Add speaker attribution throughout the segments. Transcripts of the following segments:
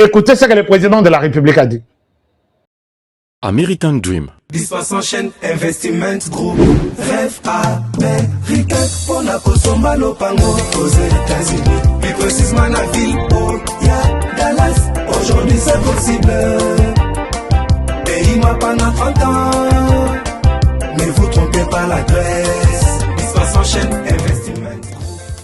Speaker 1: Écoutez ce que le président de la République a dit.
Speaker 2: American Dream.
Speaker 3: Dispassant chaîne Investment Group. Rêve américain pour la Kosoma Lopango aux États-Unis. Plus précisément la ville où il y a Dallas. Aujourd'hui c'est possible. Pays moi pendant 30 ans. Ne vous trompez pas l'adresse. Dispassant chaîne Investment Group.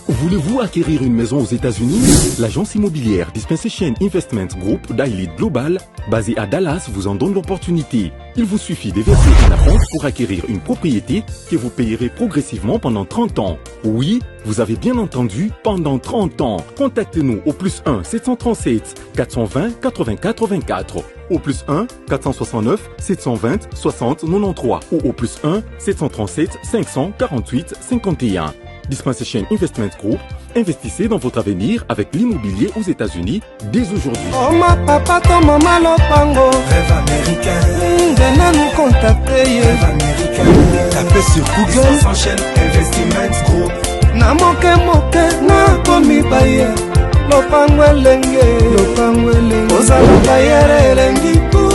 Speaker 2: Voulez-vous acquérir une maison aux États-Unis? L'agence immobilière Dispensation Investment Group d'Elite Global, basée à Dallas, vous en donne l'opportunité. Il vous suffit de verser un acompte pour acquérir une propriété que vous payerez progressivement pendant 30 ans. Oui, vous avez bien entendu, pendant 30 ans. Contactez-nous au +1 737 420 80 84, au +1 469 720 60 93 ou au +1 737 548 51. Dispensation Investment Group, investissez dans votre avenir avec l'immobilier aux États-Unis dès aujourd'hui.
Speaker 3: Oh ma papa, ton maman Lopango. Rêve américain. Venez nous contacter. Rêve américain. Tapez sur Google. S'enchaîne Investment Group. Na moke na komi baye. Lopango elenge. Ozala bayere elengi pou.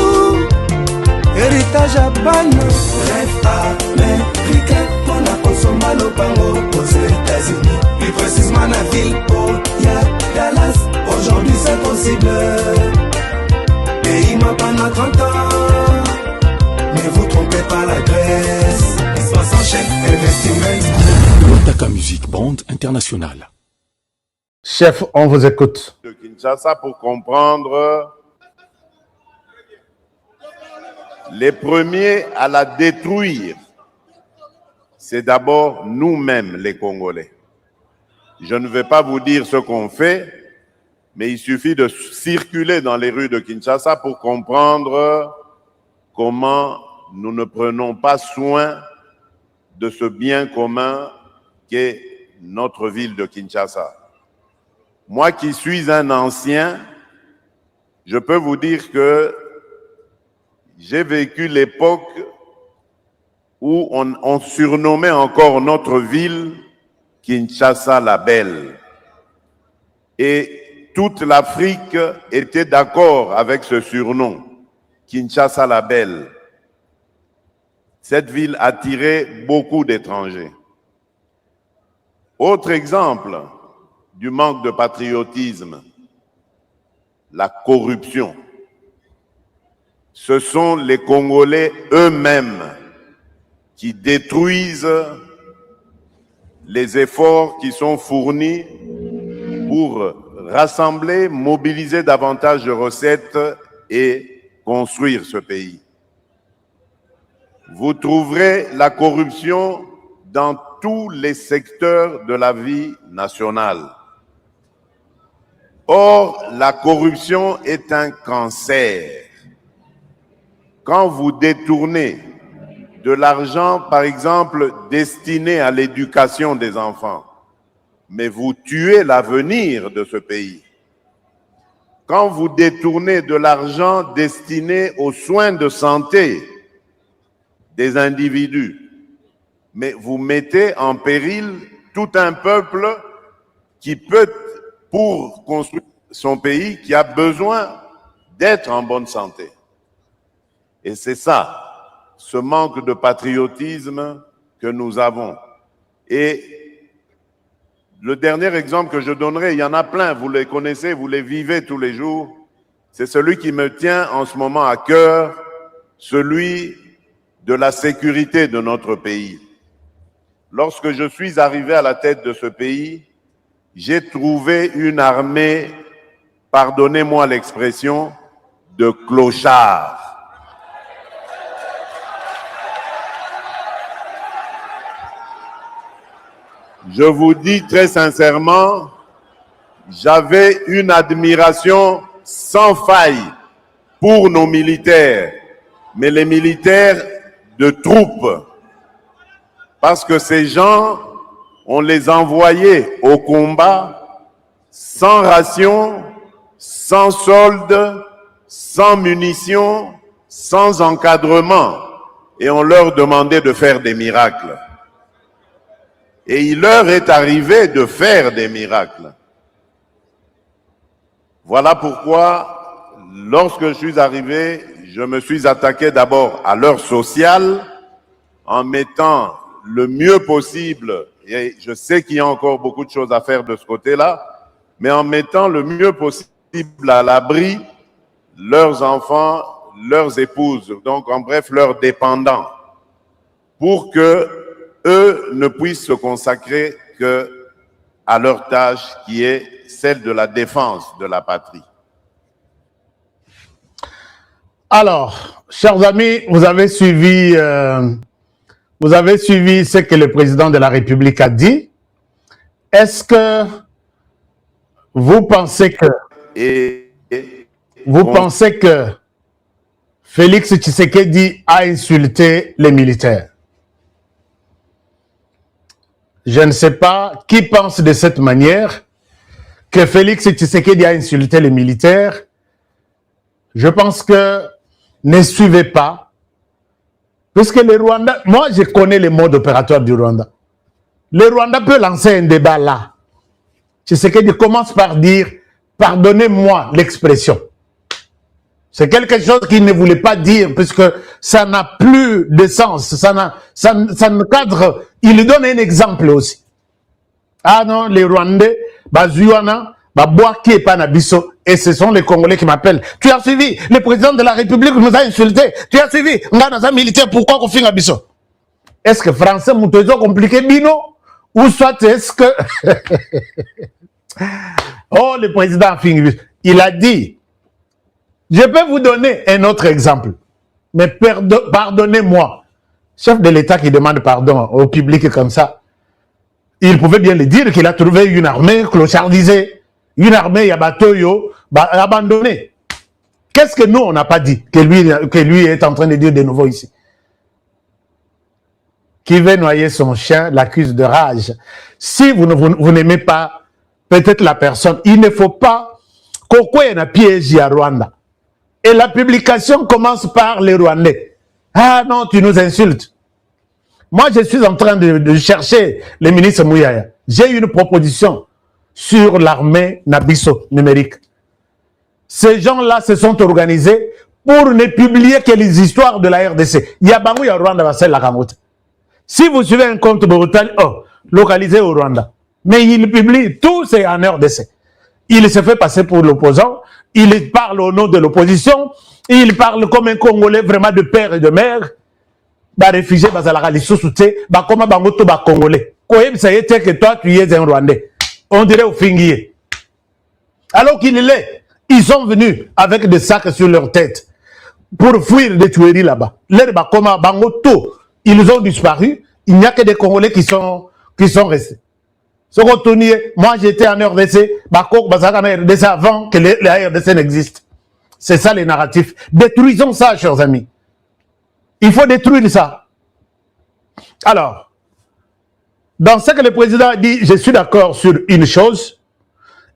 Speaker 3: Héritage à banne. Rêve américain. On a consommé Lopango aux États-Unis. Plus précisément la ville où il y a Dallas. Aujourd'hui c'est possible. Pays moi pendant 30 ans. Ne vous trompez pas l'adresse. Dispassant chaîne Investment.
Speaker 2: Lotaka Music Band International.
Speaker 1: Chef, on vous écoute.
Speaker 4: De Kinshasa pour comprendre les premiers à la détruire. C'est d'abord nous-mêmes les Congolais. Je ne vais pas vous dire ce qu'on fait, mais il suffit de circuler dans les rues de Kinshasa pour comprendre comment nous ne prenons pas soin de ce bien commun qu'est notre ville de Kinshasa. Moi qui suis un ancien, je peux vous dire que j'ai vécu l'époque où on surnommait encore notre ville Kinshasa la Belle. Et toute l'Afrique était d'accord avec ce surnom, Kinshasa la Belle. Cette ville attirait beaucoup d'étrangers. Autre exemple du manque de patriotisme, la corruption. Ce sont les Congolais eux-mêmes qui détruisent les efforts qui sont fournis pour rassembler, mobiliser davantage de recettes et construire ce pays. Vous trouverez la corruption dans tous les secteurs de la vie nationale. Or, la corruption est un cancer. Quand vous détournez de l'argent, par exemple, destiné à l'éducation des enfants, mais vous tuez l'avenir de ce pays. Quand vous détournez de l'argent destiné aux soins de santé des individus, mais vous mettez en péril tout un peuple qui peut, pour construire son pays, qui a besoin d'être en bonne santé. Et c'est ça, ce manque de patriotisme que nous avons. Et le dernier exemple que je donnerai, il y en a plein, vous les connaissez, vous les vivez tous les jours, c'est celui qui me tient en ce moment à cœur, celui de la sécurité de notre pays. Lorsque je suis arrivé à la tête de ce pays, j'ai trouvé une armée, pardonnez-moi l'expression, de clochards. Je vous dis très sincèrement, j'avais une admiration sans faille pour nos militaires, mais les militaires de troupes, parce que ces gens, on les envoyait au combat sans ration, sans solde, sans munitions, sans encadrement, et on leur demandait de faire des miracles. Et il leur est arrivé de faire des miracles. Voilà pourquoi lorsque je suis arrivé, je me suis attaqué d'abord à l'heure sociale en mettant le mieux possible, et je sais qu'il y a encore beaucoup de choses à faire de ce côté-là, mais en mettant le mieux possible à l'abri leurs enfants, leurs épouses, donc en bref leurs dépendants, pour que eux ne puissent se consacrer que à leur tâche qui est celle de la défense de la patrie.
Speaker 1: Alors, chers amis, vous avez suivi ce que le président de la République a dit. Est-ce que vous pensez que Félix Tshisekedi a insulté les militaires? Je ne sais pas qui pense de cette manière que Félix Tshisekedi a insulté les militaires. Je pense que ne suivez pas. Puisque le Rwanda, moi je connais les modes opératoires du Rwanda. Le Rwanda peut lancer un débat là. Tshisekedi commence par dire, pardonnez-moi l'expression. C'est quelque chose qu'il ne voulait pas dire, puisque ça n'a plus de sens, ça ne cadre. Il lui donne un exemple aussi. Ah non, les Rwandais, Bazuana, Babouaki et Panabiso, et ce sont les Congolais qui m'appellent. Tu as suivi, le président de la République nous a insultés. Tu as suivi, Ngana militaire, pourquoi qu'on fait Abisso? Est-ce que français, Moutozo compliqué, Bino? Ou soit est-ce que... Oh, le président Fingibis, il a dit, je peux vous donner un autre exemple, mais pardonnez-moi. Chef de l'État qui demande pardon au public comme ça, il pouvait bien le dire qu'il a trouvé une armée clochardisée, une armée Yabatoyo abandonnée. Qu'est-ce que nous, on n'a pas dit que lui est en train de dire de nouveau ici? Qui veut noyer son chien l'accuse de rage. Si vous n'aimez pas peut-être la personne, il ne faut pas qu'on ait un piège à Rwanda. Et la publication commence par les Rwandais. Ah non, tu nous insultes. Moi, je suis en train de chercher le ministre Mouyaya. J'ai une proposition sur l'armée Nabiso numérique. Ces gens-là se sont organisés pour ne publier que les histoires de la RDC. Il y a Bangou, il y a Rwanda, c'est la Kamote. Si vous suivez un compte brutal, localisé au Rwanda, mais il publie tout, c'est en RDC. Il se fait passer pour l'opposant, il parle au nom de l'opposition, il parle comme un Congolais vraiment de père et de mère. Bah réfugié, bah zalaka les sous-soutés, bah comment bah moto bah Congolais. Koyeb ça y est que toi tu es un Rwandais. On dirait au fingier. Alors qu'il l'est, ils sont venus avec des sacs sur leur tête pour fuir des tueries là-bas. Les bah comment bah moto, ils ont disparu. Il n'y a que des Congolais qui sont restés. Moi j'étais en RDC, bah RDC avant que la RDC n'existe. C'est ça les narratifs. Détruisons ça, chers amis. Il faut détruire ça. Alors, dans ce que le président a dit, je suis d'accord sur une chose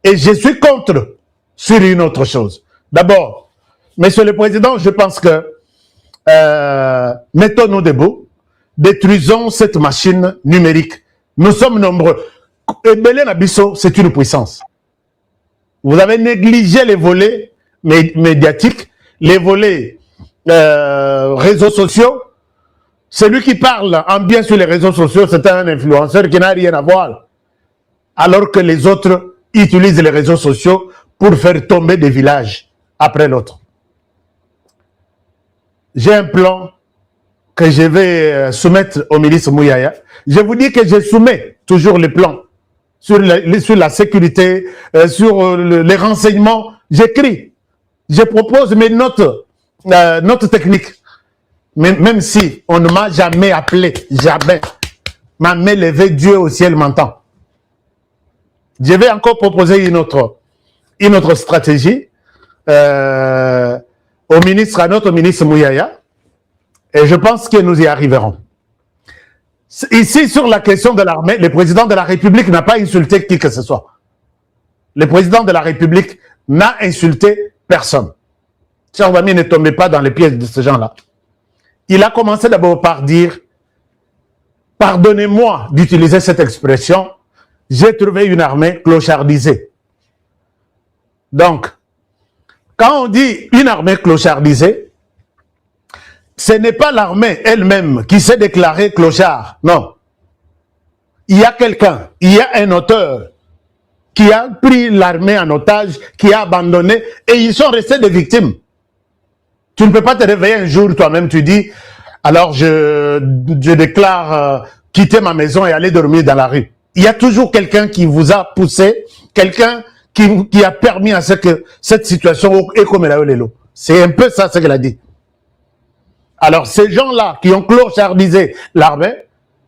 Speaker 1: et je suis contre sur une autre chose. D'abord, monsieur le président, je pense que mettons-nous debout, détruisons cette machine numérique. Nous sommes nombreux. Et Belén Abisso, c'est une puissance. Vous avez négligé les volets médiatiques, les volets réseaux sociaux. Celui qui parle en bien sur les réseaux sociaux, c'est un influenceur qui n'a rien à voir. Alors que les autres utilisent les réseaux sociaux pour faire tomber des villages après l'autre. J'ai un plan que je vais soumettre au ministre Mouyaya. Je vous dis que je soumets toujours les plans sur la sécurité, sur les renseignements. J'écris, je propose mes notes techniques. Même si on ne m'a jamais appelé, jamais. Ma main levée, Dieu au ciel m'entend. Je vais encore proposer une autre stratégie à notre ministre Mouyaya. Et je pense que nous y arriverons. Ici, sur la question de l'armée, le président de la République n'a pas insulté qui que ce soit. Le président de la République n'a insulté personne. Chers amis, ne tombez pas dans les pièges de ce genre-là. Il a commencé d'abord par dire, pardonnez-moi d'utiliser cette expression, j'ai trouvé une armée clochardisée. Donc, Quand on dit une armée clochardisée, ce n'est pas l'armée elle-même qui s'est déclarée clochard, non. Il y a quelqu'un, il y a un auteur qui a pris l'armée en otage, qui a abandonné, et ils sont restés des victimes. Tu ne peux pas te réveiller un jour, toi-même, tu dis, alors je déclare quitter ma maison et aller dormir dans la rue. Il y a toujours quelqu'un qui vous a poussé, quelqu'un qui a permis à ce que cette situation est comme elle a eu. C'est un peu ça ce qu'elle a dit. Alors, ces gens-là qui ont clochardisé l'armée,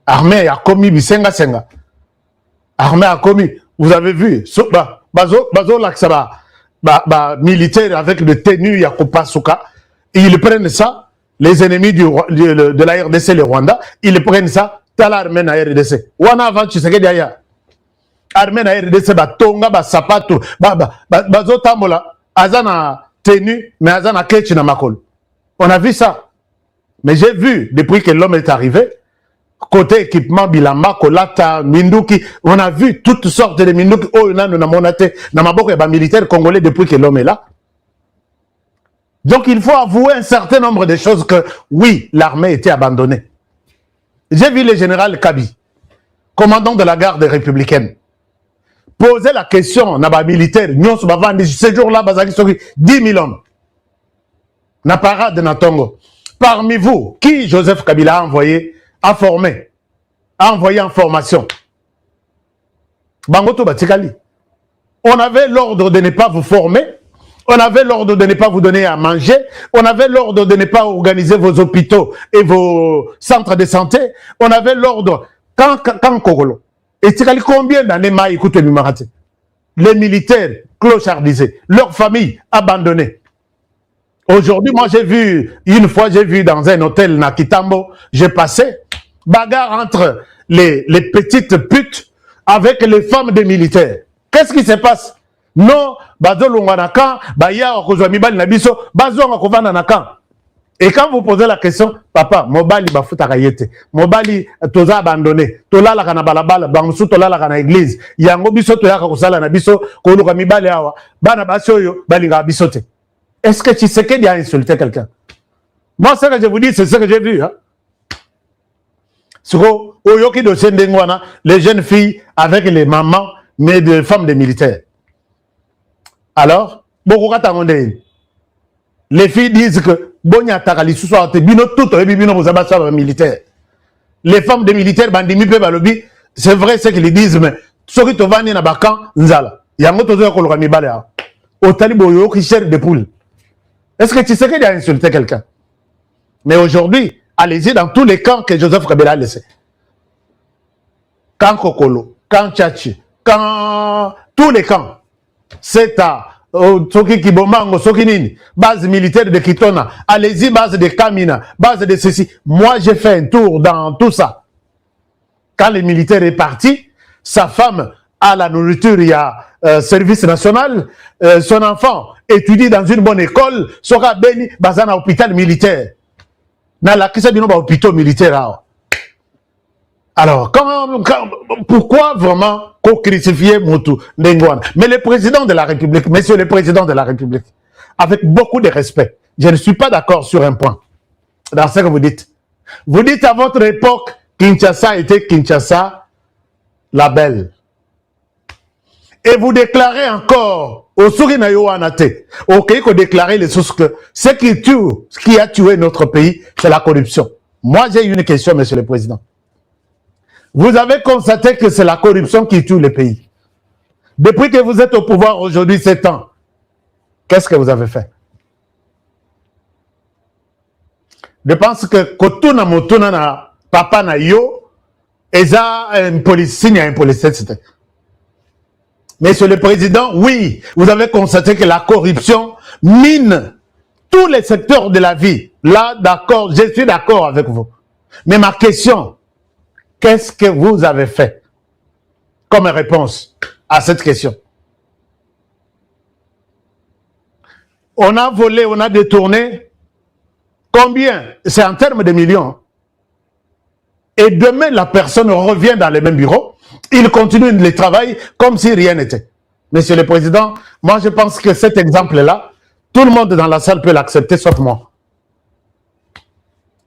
Speaker 1: l'armée a commis Bisenga Senga. L'armée a commis, vous avez vu, Bazo Laksaba, militaire avec le tenue Yakupa Souka, ils prennent ça, les ennemis de la RDC, les Rwanda, ils prennent ça, t'as l'armée na RDC. Wana avant, tu sais que derrière, armée na RDC, tonga, sapato, Bazo Tambola, Azana tenue, mais Azana Ketch na Makol. On a vu ça. Mais j'ai vu, depuis que l'homme est arrivé, côté équipement, Bilamba, Kolata, Minduki, on a vu toutes sortes de Minduki, oh, on a monté, dans ma boque, militaire congolais depuis que l'homme est là. Donc il faut avouer un certain nombre de choses que, oui, l'armée était abandonnée. J'ai vu le général Kabi, commandant de la garde républicaine, poser la question, naba militaire, ce jour-là, 10 000 hommes. Na parade na Tongo. Parmi vous, qui Joseph Kabila a envoyé, a formé, a envoyé en formation? Bangoto Batikali. On avait l'ordre de ne pas vous former, on avait l'ordre de ne pas vous donner à manger, on avait l'ordre de ne pas organiser vos hôpitaux et vos centres de santé, on avait l'ordre, quand Kogolo, et Tikali, combien d'années m'a écouté Mimarate? Les militaires clochardisés, leurs familles abandonnées. Aujourd'hui, moi, j'ai vu, une fois, j'ai vu dans un hôtel Nakitambo, j'ai passé, bagarre entre les petites putes avec les femmes des militaires. Qu'est-ce qui se passe? Non, bazo longanakan, baya okozwami bali nabiso, bazo ngakovana nakan. Et quand vous posez la question, papa, mobali bafuta kayete, mobali toza abandonné, tolala kana balabala, bangsu tolala kana église, yango biso toyaka kosala na biso, koluka mibali awa, bana basoyo balinga bisote. Est-ce que Tshisekedi a insulté quelqu'un? Moi, ce que je vous dis, c'est ce que j'ai vu. Hein? Les jeunes filles avec les mamans, mais des femmes des militaires. Alors, les filles disent que les femmes des militaires, c'est vrai ce qu'ils disent, mais ceux qui te vendent na bakan, nzala. Yango tozo ko lokami balea. Au talibo yo qui cherche des poules. Est-ce que tu sais qu'il a insulté quelqu'un? Mais aujourd'hui, allez-y dans tous les camps que Joseph Kabila a laissés. Camp Kokolo, camp Tchatchi, camp... tous les camps. C'est à Soki Kibomango, Soki Nini, base militaire de Kitona, allez-y, base de Kamina, base de ceci. Moi, j'ai fait un tour dans tout ça. Quand le militaire est parti, sa femme a la nourriture, il y a service national, son enfant étudie dans une bonne école, sera béni dans un hôpital militaire. Dans la question d'un hôpital militaire. Alors, pourquoi vraiment crucifier Moutou Ndengwana? Mais le président de la République, monsieur le président de la République, avec beaucoup de respect, je ne suis pas d'accord sur un point, dans ce que vous dites. Vous dites à votre époque, Kinshasa était Kinshasa la belle. Et vous déclarez encore, au Sourina Yohanate, ok, qu'on déclarer les sources que ce qui a tué notre pays, c'est la corruption. Moi, j'ai une question, monsieur le président. Vous avez constaté que c'est la corruption qui tue le pays. Depuis que vous êtes au pouvoir aujourd'hui, 7 ans, qu'est-ce que vous avez fait? Je pense que Kotuna Motuna na Papa na yo, eza un policier, un policier, c'était. Monsieur le Président, oui, vous avez constaté que la corruption mine tous les secteurs de la vie. Là, d'accord, je suis d'accord avec vous. Mais ma question, qu'est-ce que vous avez fait comme réponse à cette question? On a volé, on a détourné. Combien? C'est en termes de millions. Et demain, la personne revient dans le même bureau. Il continue le travail comme si rien n'était. Monsieur le Président, moi je pense que cet exemple-là, Tout le monde dans la salle peut l'accepter, sauf moi.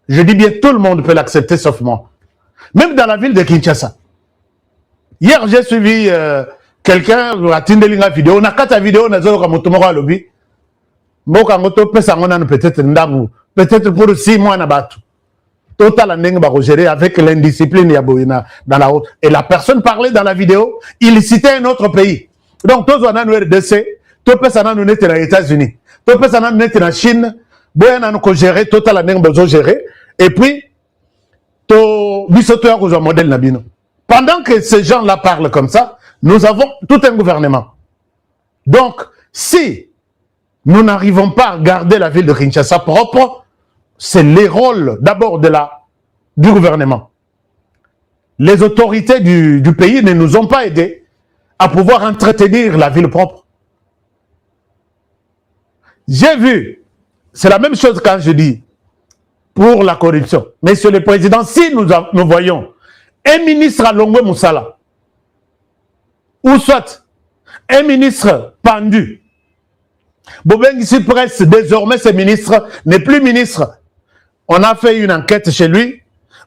Speaker 1: Je dis bien, tout le monde peut l'accepter, sauf moi. Même dans la ville de Kinshasa. Hier, j'ai suivi quelqu'un à Tindelinga vidéo. On a 4 vidéos, on a 0 comme Otomoro à lobby. Peut-être pour 6 mois, on a total avec l'indiscipline dans la haute. Et la personne parlait dans la vidéo, il citait un autre pays. Donc, tous on a nous RDC, tous on a nous les États-Unis, tous on a nous la Chine, on a nous gérer, total on a besoin gérer. Et puis, pendant que ces gens-là parlent comme ça, nous avons tout un gouvernement. Donc, si nous n'arrivons pas à garder la ville de Kinshasa propre, c'est les rôles d'abord du gouvernement. Les autorités du pays ne nous ont pas aidés à pouvoir entretenir la ville propre. J'ai vu, c'est la même chose quand je dis pour la corruption. Monsieur le Président, si nous voyons un ministre à Longwe Moussala, ou soit un ministre pendu, Bobengisi Presse, désormais ce ministre n'est plus ministre. On a fait une enquête chez lui,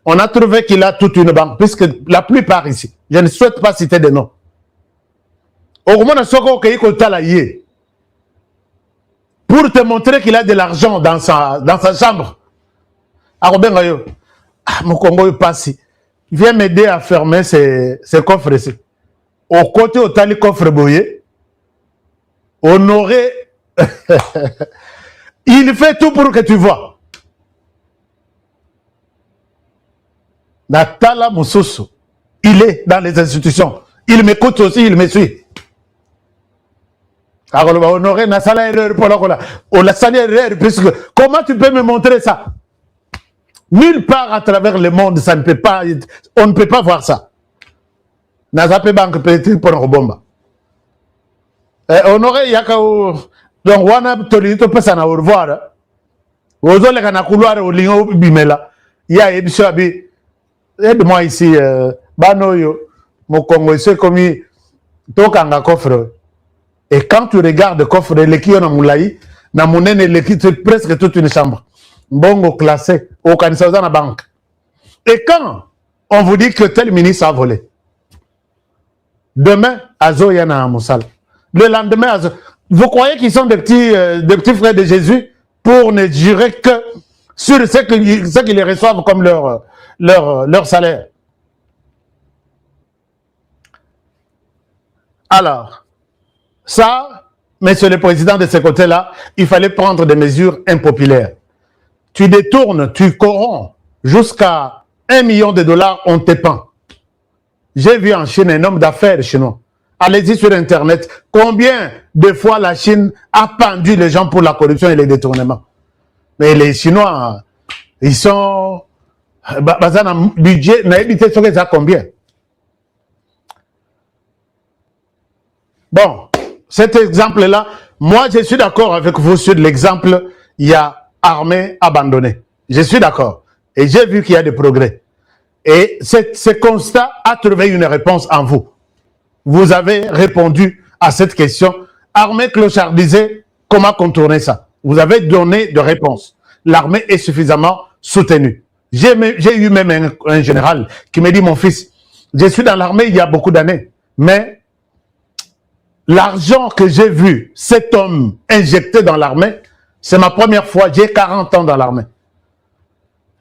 Speaker 1: on a trouvé qu'il a toute une banque, puisque la plupart ici, je ne souhaite pas citer des noms. Pour te montrer qu'il a de l'argent dans sa chambre. Mon Congo est passé. Viens m'aider à fermer ces coffres ici. Au côté où tu coffre boyé, honoré. Il fait tout pour que tu vois. Natala Moussoussou, il est dans les institutions. Il m'écoute aussi, il me suit. Honoré, comment tu peux me montrer ça? Nulle part à travers le monde, ça ne peut pas, on ne peut pas voir ça. Nazape Banque peut-être pour un bomba. Honoré, Yakao, donc, wana tolito pesa na au revoir. Ozole kana couloir au lingo bimela. Ya édition abi. Aide-moi ici, Banoyo, mon Congo, c'est comme tokanga coffre. Et quand tu regardes le coffre, l'équipe na moulaï, na monene l'équipe presque toute une chambre. Bongo classé au Kanisa dans la banque. Et quand on vous dit que tel ministre a volé, demain, Azo yana à Moussal. Le lendemain, Azo. Vous croyez qu'ils sont des petits frères de Jésus pour ne jurer que sur ce qu'ils reçoivent comme leur salaire? Alors, ça, monsieur le président, de ce côté-là, il fallait prendre des mesures impopulaires. Tu détournes, tu corromps jusqu'à $1 million, on te pend. J'ai vu en Chine un homme d'affaires chinois. Allez-y sur Internet. Combien de fois la Chine a pendu les gens pour la corruption et les détournements? Mais les Chinois, ils sont... budget, combien? Bon, cet exemple-là, moi je suis d'accord avec vous sur l'exemple, il y a armée abandonnée. Je suis d'accord. Et j'ai vu qu'il y a des progrès. Et ce constat a trouvé une réponse en vous. Vous avez répondu à cette question. Armée clochardisée, comment contourner ça? Vous avez donné de réponse. L'armée est suffisamment soutenue. J'ai eu même un général qui me dit, mon fils, je suis dans l'armée il y a beaucoup d'années, mais l'argent que j'ai vu cet homme injecté dans l'armée, c'est ma première fois, j'ai 40 ans dans l'armée.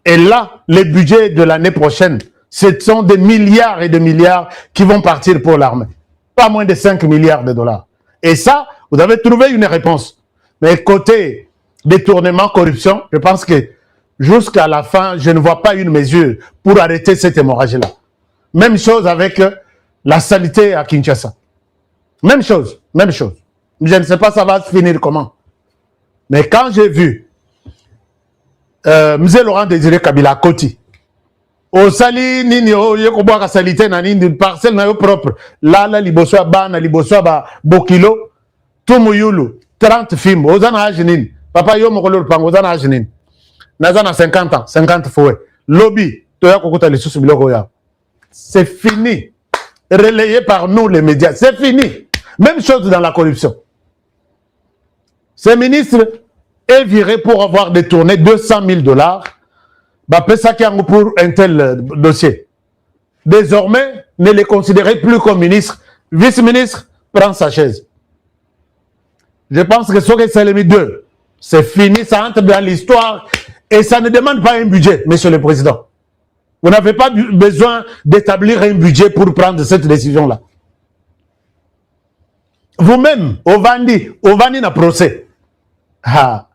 Speaker 1: Et là, les budgets de l'année prochaine, ce sont des milliards et des milliards qui vont partir pour l'armée. Pas moins de 5 milliards de dollars. Et ça, vous avez trouvé une réponse. Mais côté détournement, corruption, je pense que jusqu'à la fin, je ne vois pas une mesure pour arrêter cette hémorragie-là. Même chose avec la saleté à Kinshasa. Même chose, même chose. Je ne sais pas ça va se finir comment. Mais quand j'ai vu M. Laurent Désiré Kabila à Koti, au sali nini o yeko boaka salité na nini parcelle na yo propre là liboso ba na liboso ba bokilo tumuyulu 30 films ozana âge nini papa yo mokolo pango ozana âge nini nazana 50 ans 50 fois lobby to ya kokuta lisusu biloko ya c'est fini, relayé par nous les médias, c'est fini. Même chose dans la corruption. Ce ministre est viré pour avoir détourné 200 000 $. Bah, ça qui pour un tel dossier. Désormais, ne les considérez plus comme ministre. Vice-ministre prend sa chaise. Je pense que ce que c'est les deux, c'est fini, ça entre dans l'histoire et ça ne demande pas un budget, monsieur le président. Vous n'avez pas besoin d'établir un budget pour prendre cette décision-là. Vous-même, au Vandi na procès. Ah.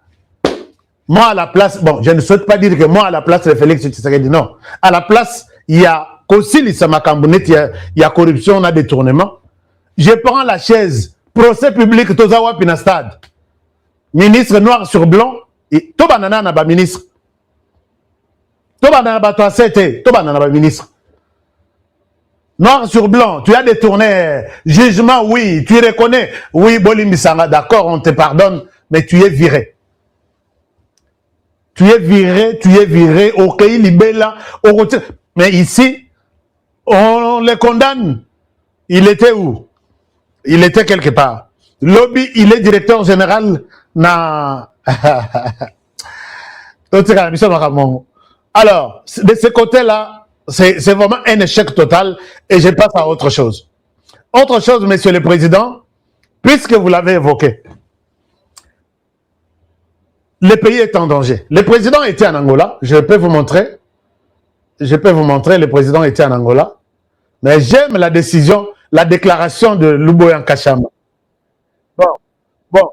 Speaker 1: Moi, à la place, bon, je ne souhaite pas dire que moi, à la place de Félix Tshisekedi, non. À la place, il y a Kosili Samakambounet, il y a corruption, on a détournement. Je prends la chaise, procès public, Tozawa Pinastad. Ministre noir sur blanc, et Tobanana n'a pas ministre. Tobanana n'a pas Tobanana n'a pas ministre. Noir sur blanc, tu as détourné jugement, oui, tu reconnais. Oui, Bolimbisanga, d'accord, on te pardonne, mais tu es viré. Tu es viré, ok, libella, au côté. Mais ici, on le condamne. Il était où? Il était quelque part. Lobby, il est directeur général na... Alors, de ce côté-là, c'est vraiment un échec total et je passe à autre chose. Autre chose, monsieur le président, puisque vous l'avez évoqué, le pays est en danger. Le président était en Angola, je peux vous montrer, le président était en Angola, mais j'aime la décision, la déclaration de Luboya Nkashama. Bon,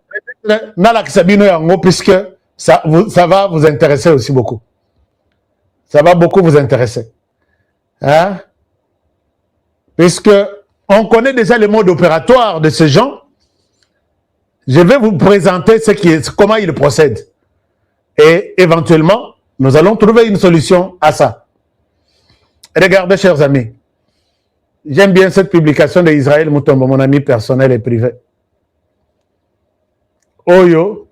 Speaker 1: puisque ça va vous intéresser aussi beaucoup. Ça va beaucoup vous intéresser. Hein? Puisque on connaît déjà le mode opératoire de ces gens, je vais vous présenter comment ils procèdent. Et éventuellement, nous allons trouver une solution à ça. Regardez, chers amis, j'aime bien cette publication d'Israël Mutombo, mon ami personnel et privé. Oyo,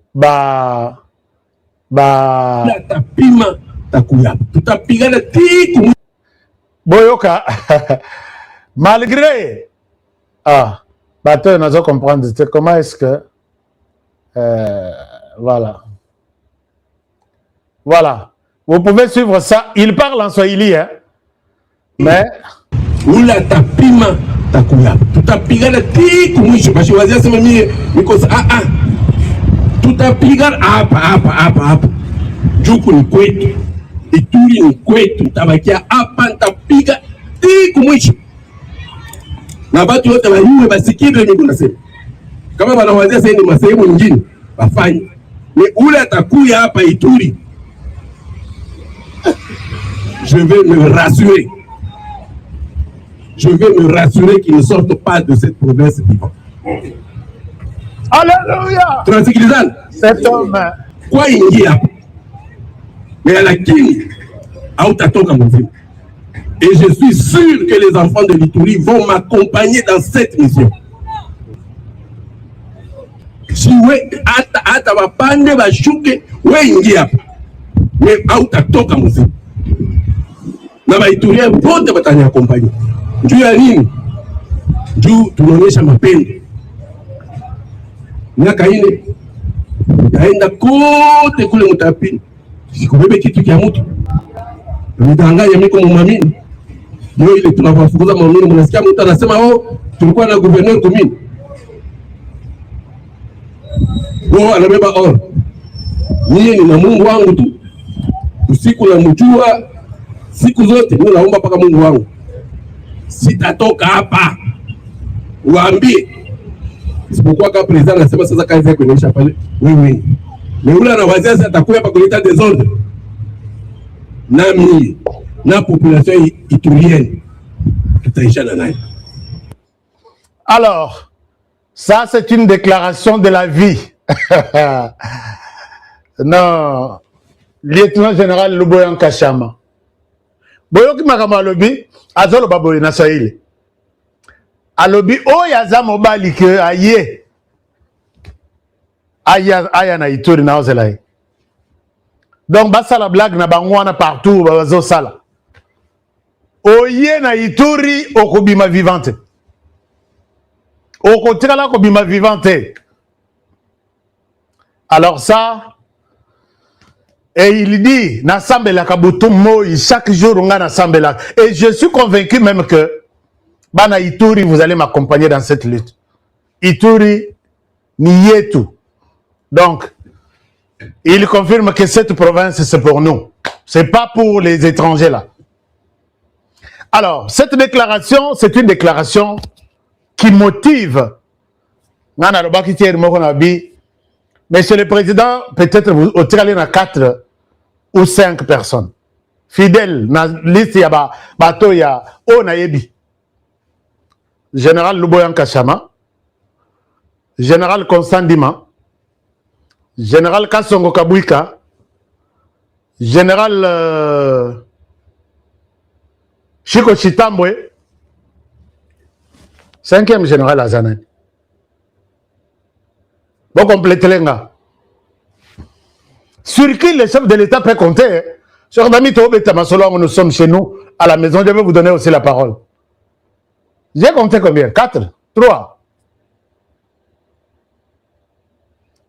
Speaker 1: Boyoka, malgré, bateau, nous allons comprendre comment est-ce que, voilà, vous pouvez suivre ça, il parle en swahili, hein, mais,
Speaker 5: Ula tapima takuya, tutapigana tiku mwisho, basi wazia sema mimi niko tutapigana hapa, juku ni kwetu, Ituri ni kwetu, tabakia hapa, nitapiga tiku mwisho. Na watu wote wajue basikile mimi nasema. Kama wanawazia sasa ni masehemu nyingine, wafanye. Ni ule atakuya hapa Ituri. Je vais me rassurer. Je vais me rassurer qu'ils ne sortent pas de cette province vivante.
Speaker 1: Alléluia!
Speaker 5: Transikilizana.
Speaker 1: Cet homme.
Speaker 5: Kwa ingia. Mais lakini hautatoka mzima. Et je suis sûr que les enfants de l'Ituri vont m'accompagner dans cette mission. Si we ata wapande bashuke we ingia. Mais hautatoka mzima. Na Baituria wote wataniaccompagner. Juu ya nini? Juu tunaonyesha mapendo. Miaka ine yaenda kote kule Mutapini, sikubebe kitu kia mtu. Nidanganya miko mumamini. Ndio ile tunawafukuza mamini, mnasikia mtu anasema tulikuwa na gouverneur commune. Anabeba mimi ni na Mungu wangu tu. Usiku na mjua siku zote mimi naomba paka Mungu wangu. Sitatoka hapa. Waambie. Isipokuwa kama president anasema sasa kazi yako inaisha pale wewe. Ni ule anawazia atakuwa hapa kuleta desordre. Nami na population iturienne tutaishana naye.
Speaker 1: Alors, ça c'est une déclaration de la vie. Non, lieutenant général Luboya Nkashama. Boyoki makama lobi azolo baboye na Swahili. Alobi oyaza mobali ke aye. Aya na Ituri na ozelaye. Donc basa la blague na bangwana partout bazo sala. Oye na Ituri okobima vivante. Okotikala kobima vivante. Alors ça, et il dit, Nassambe la Kabutum Moi, chaque jour on a Nassambe la. Et je suis convaincu même que, Bana Ituri, vous allez m'accompagner dans cette lutte. Ituri, Nietu. Donc, il confirme que cette province, c'est pour nous. C'est pas pour les étrangers là. Alors, cette déclaration, c'est une déclaration qui motive. Monsieur le Président, peut-être vous tirez à 4 ou 5 personnes. Fidèles, dans la liste, il y a bateau, il y a Onayebi. Général Luboyan Kachama, Général Constant Dima, Général Kassongo Kabouika, Général Chiko Chitambwe, 5e Général Azane. Vous complétez les gars. Sur qui le chef de l'État peut compter? Sur Dami Tobe Tamasolo, nous sommes chez nous, à la maison, je vais vous donner aussi la parole. J'ai compté combien? 4? 3?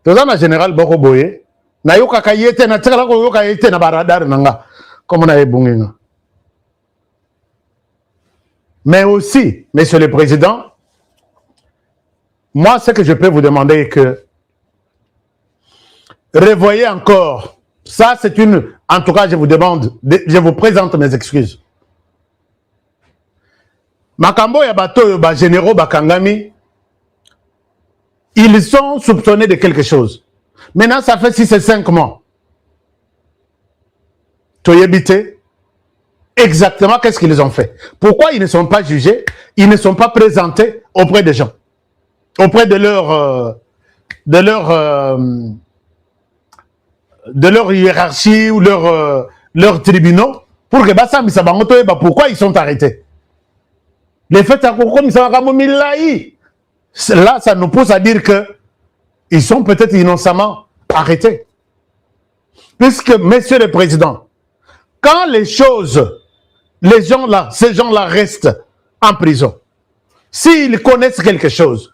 Speaker 1: Tout ça, le général Boko Boye, na yoka kayete, na tirala ko yoka yete na baradar nanga, comme on a ebunginga. Mais aussi, Monsieur le Président, moi, ce que je peux vous demander est que revoyez encore, ça c'est une, en tout cas je vous demande, je vous présente mes excuses. Makambo ya bato ba généraux bakangami, ils sont soupçonnés de quelque chose. Maintenant ça fait 6 et 5 mois. Toyebite, exactement qu'est-ce qu'ils ont fait? Pourquoi ils ne sont pas jugés? Ils ne sont pas présentés auprès des gens, auprès de leur hiérarchie ou leurs tribunaux, pour que Bassam Sabangoto, pourquoi ils sont arrêtés? Les faits comme ça, là, ça nous pousse à dire que ils sont peut-être innocemment arrêtés. Puisque, Monsieur le Président, quand les choses, les gens là, ces gens-là restent en prison, s'ils connaissent quelque chose,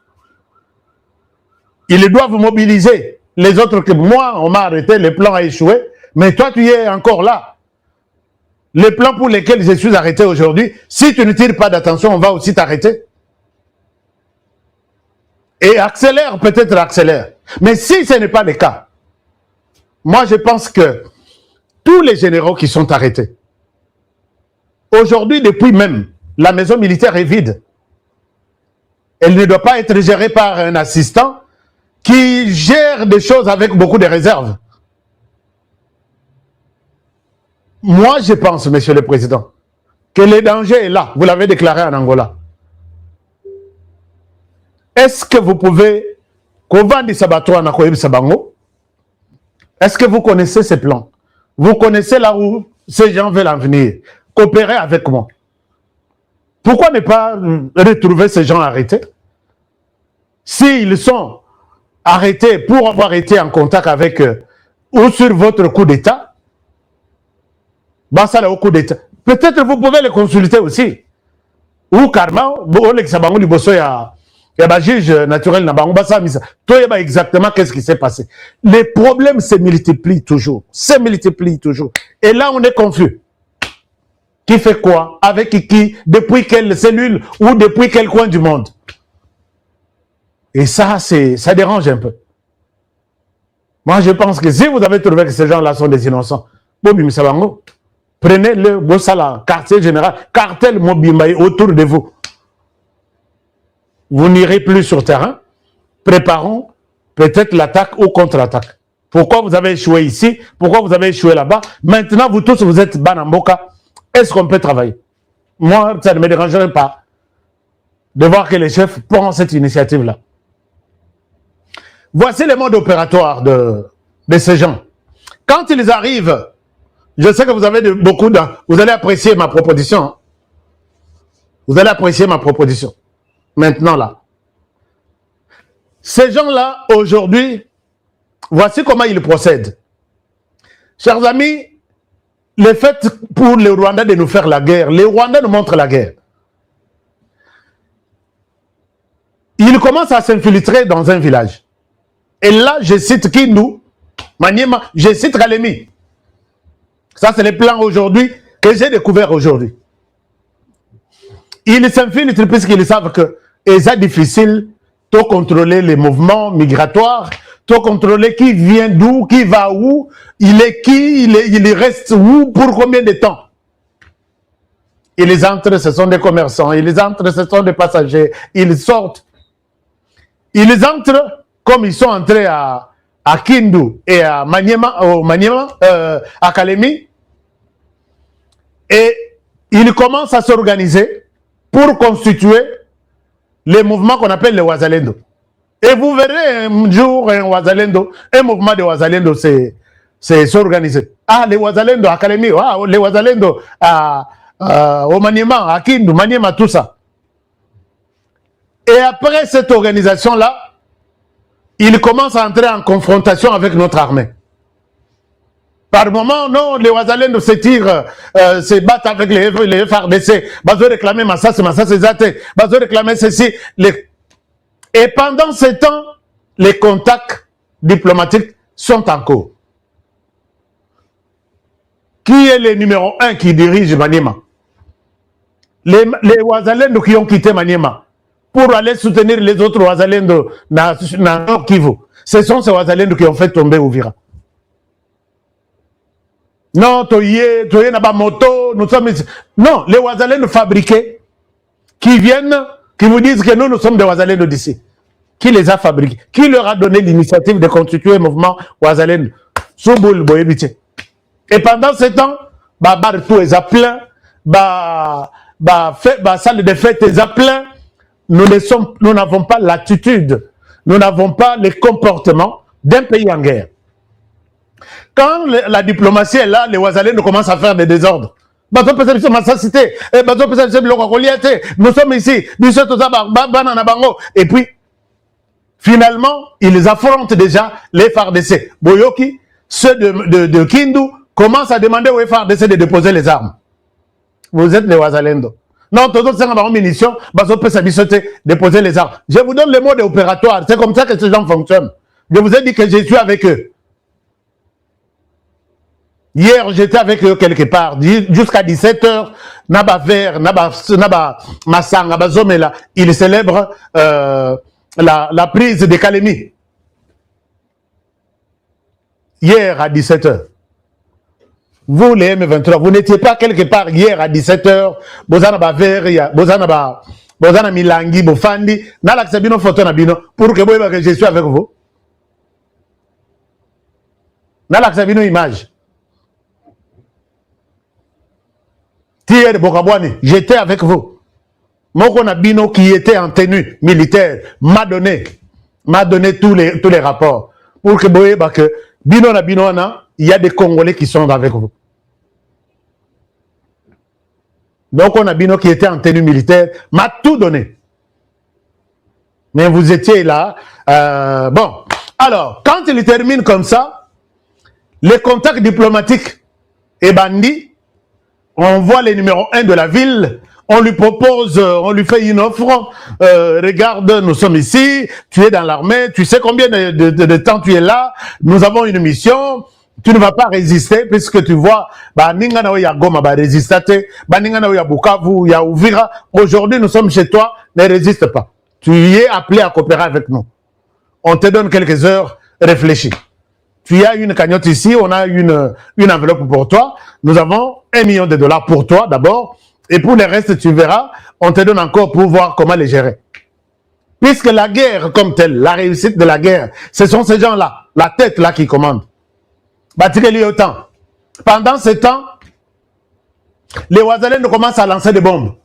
Speaker 1: ils doivent mobiliser les autres que moi, on m'a arrêté, le plan a échoué, mais toi, tu es encore là. Les plans pour lesquels je suis arrêté aujourd'hui, si tu ne tires pas d'attention, on va aussi t'arrêter. Et accélère, peut-être accélère. Mais si ce n'est pas le cas, moi je pense que tous les généraux qui sont arrêtés, aujourd'hui, depuis même, la maison militaire est vide. Elle ne doit pas être gérée par un assistant qui gère des choses avec beaucoup de réserves. Moi, je pense, Monsieur le Président, que le danger est là. Vous l'avez déclaré en Angola. Est-ce que vous pouvez... Est-ce que vous connaissez ces plans? Vous connaissez là où ces gens veulent en venir? Coopérez avec moi. Pourquoi ne pas retrouver ces gens arrêtés? S'ils sont arrêtés pour avoir été en contact avec eux ou sur votre coup d'État, au coup d'État. Peut-être vous pouvez les consulter aussi. Ou carrément, il y a un juge naturel, exactement qu'est-ce qui s'est passé. Les problèmes se multiplient toujours. Se multiplient toujours. Et là, on est confus. Qui fait quoi? Avec qui? Depuis quelle cellule? Ou depuis quel coin du monde? Et ça, ça dérange un peu. Moi, je pense que si vous avez trouvé que ces gens-là sont des innocents, prenez le Bossala, quartier général, cartel Mobimbaï autour de vous. Vous n'irez plus sur terrain. Préparons peut-être l'attaque ou contre-attaque. Pourquoi vous avez échoué ici? Pourquoi vous avez échoué là-bas? Maintenant, vous tous, vous êtes Banamboka. Est-ce qu'on peut travailler? Moi, ça ne me dérangerait pas de voir que les chefs prennent cette initiative-là. Voici le mode opératoire de ces gens. Quand ils arrivent, je sais que vous avez beaucoup de... Vous allez apprécier ma proposition. Vous allez apprécier ma proposition. Maintenant, là. Ces gens-là, aujourd'hui, voici comment ils procèdent. Chers amis, le fait pour les Rwandais de nous faire la guerre, les Rwandais nous montrent la guerre. Ils commencent à s'infiltrer dans un village. Et là, je cite Kindu, Maniema, je cite Kalemi. Ça, c'est les plans aujourd'hui que j'ai découvert aujourd'hui. Ils s'infiltrent puisqu'ils savent que c'est difficile de contrôler les mouvements migratoires, de contrôler qui vient d'où, qui va où, il est qui, il reste où, pour combien de temps. Ils entrent, ce sont des commerçants, ils entrent, ce sont des passagers, ils sortent. Ils entrent comme ils sont entrés à Kindu et à Maniema, à Kalemi, et ils commencent à s'organiser pour constituer les mouvements qu'on appelle les Wazalendo. Et vous verrez un jour un Wazalendo, un mouvement de Wazalendo s'organiser. Ah, les Wazalendo à Kalemi, ah, les Wazalendo au Maniema, à Kindu, Maniema, tout ça. Et après cette organisation-là, ils commencent à entrer en confrontation avec notre armée. Par moment, non, les Wazalendo se tirent, se battent avec les FARDC. Ils ont réclamé Massa, c'est Zate. Ils ont réclamé ceci. Et pendant ce temps, les contacts diplomatiques sont en cours. Qui est le numéro 1 qui dirige Maniema? Les Wazalendo qui ont quitté Maniema pour aller soutenir les autres Wazalendo dans Nord Kivu. Ce sont ces Wazalendo qui ont fait tomber Ouvira. Non, toye n'a pas moto, nous sommes ici. Non, les Wazalendo fabriqués qui viennent, qui vous disent que nous sommes des Wazalendo d'ici. Qui les a fabriqués? Qui leur a donné l'initiative de constituer le mouvement Wazalendo? Souboul Boyebiti. Et pendant ce temps, bar tout est à plein, salle de fête est à plein. Nous n'avons pas l'attitude, nous n'avons pas les comportements d'un pays en guerre. Quand la diplomatie est là, les Wazalendo commencent à faire des désordres. Nous sommes ici, et puis, finalement, ils affrontent déjà les FARDC. Boyoki, ceux de Kindu, commencent à demander aux FARDC de déposer les armes. Vous êtes les Wazalendo. Non, tout le monde a munitions, déposer les armes. Je vous donne le mot opératoire. C'est comme ça que ces gens fonctionnent. Je vous ai dit que je suis avec eux. Hier, j'étais avec eux quelque part, jusqu'à 17h, ils célèbrent la prise de Kalemi. Hier à 17h. Vous, les M23, vous n'étiez pas quelque part hier à 17h, Bozana Baveria, Bozana Milangi, Bofandi, Nalaxabino photo Nabino, pour que je suis avec vous. Nalaxabino image. Thierry Bokabouani, j'étais avec vous. Moko Nabino qui était en tenue militaire m'a donné tous les rapports. Pour que Bino Nabino, il y a des Congolais qui sont avec vous. Donc on a Bino qui était en tenue militaire, m'a tout donné. Mais vous étiez là. Bon, alors, quand il termine comme ça, les contacts diplomatiques et bandits, on voit les numéros 1 de la ville, on lui propose, on lui fait une offre, regarde, nous sommes ici, tu es dans l'armée, tu sais combien de temps tu es là, nous avons une mission, tu ne vas pas résister, puisque tu vois, aujourd'hui nous sommes chez toi, ne résiste pas. Tu es appelé à coopérer avec nous. On te donne quelques heures, réfléchis. Tu as une cagnotte ici, on a une enveloppe pour toi. Nous avons $1 million pour toi d'abord. Et pour le reste, tu verras, on te donne encore pour voir comment les gérer. Puisque la guerre comme telle, la réussite de la guerre, ce sont ces gens-là, la tête là qui commande. Pendant ce temps, les Wazalendo commencent à lancer des bombes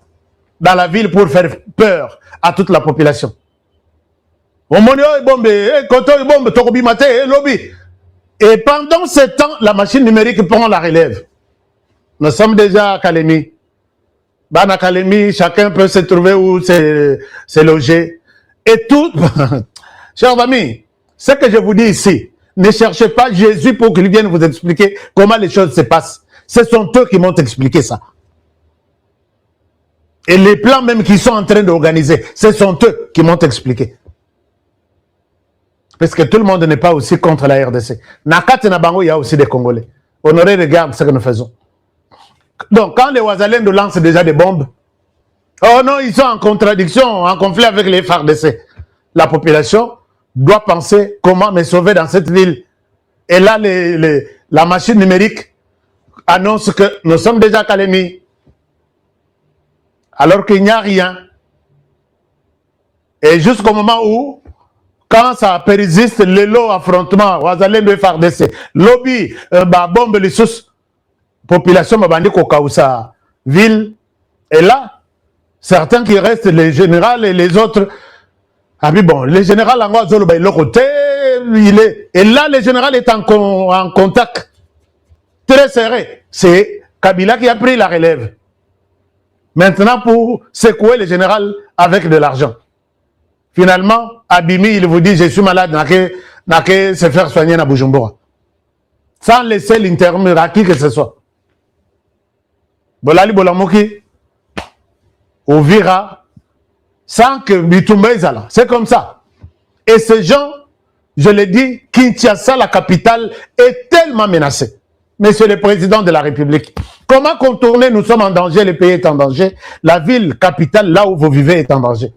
Speaker 1: dans la ville pour faire peur à toute la population. Et pendant ce temps, la machine numérique prend la relève. Nous sommes déjà à Kalemi. À Kalemi, chacun peut se trouver où se loger. Et tout, chers amis, ce que je vous dis ici, ne cherchez pas Jésus pour qu'il vienne vous expliquer comment les choses se passent. Ce sont eux qui m'ont expliqué ça. Et les plans même qu'ils sont en train d'organiser, ce sont eux qui m'ont expliqué. Parce que tout le monde n'est pas aussi contre la RDC. Nakat et Nabango, il y a aussi des Congolais. Honoré, regarde ce que nous faisons. Donc, quand les Ouazalendo lancent déjà des bombes, oh non, ils sont en contradiction, en conflit avec les FARDC. La population doit penser comment me sauver dans cette ville. Et là, la machine numérique annonce que nous sommes déjà Kalemi. Alors qu'il n'y a rien. Et jusqu'au moment où, quand ça persiste, le lot affrontement, Ouazalendo et FARDC, lobby, bombe, les sous, population m'a bandit Kokausa, ville, et là, certains qui restent, les généraux et les autres, ah oui bon, le général en Ouazolo, le côté, et là, le général est en contact très serré. C'est Kabila qui a pris la relève. Maintenant, pour secouer le général avec de l'argent. Finalement, Abimi, il vous dit, je suis malade, n'a que se faire soigner à Bujumbura. Sans laisser l'intermédiaire à qui que ce soit. Bolali Bolamoki, Ovira, sans que Bitumba Ezala. C'est comme ça. Et ces gens, je l'ai dit, Kinshasa, la capitale, est tellement menacée. Monsieur le Président de la République, comment contourner, nous sommes en danger, le pays est en danger, la ville capitale, là où vous vivez, est en danger.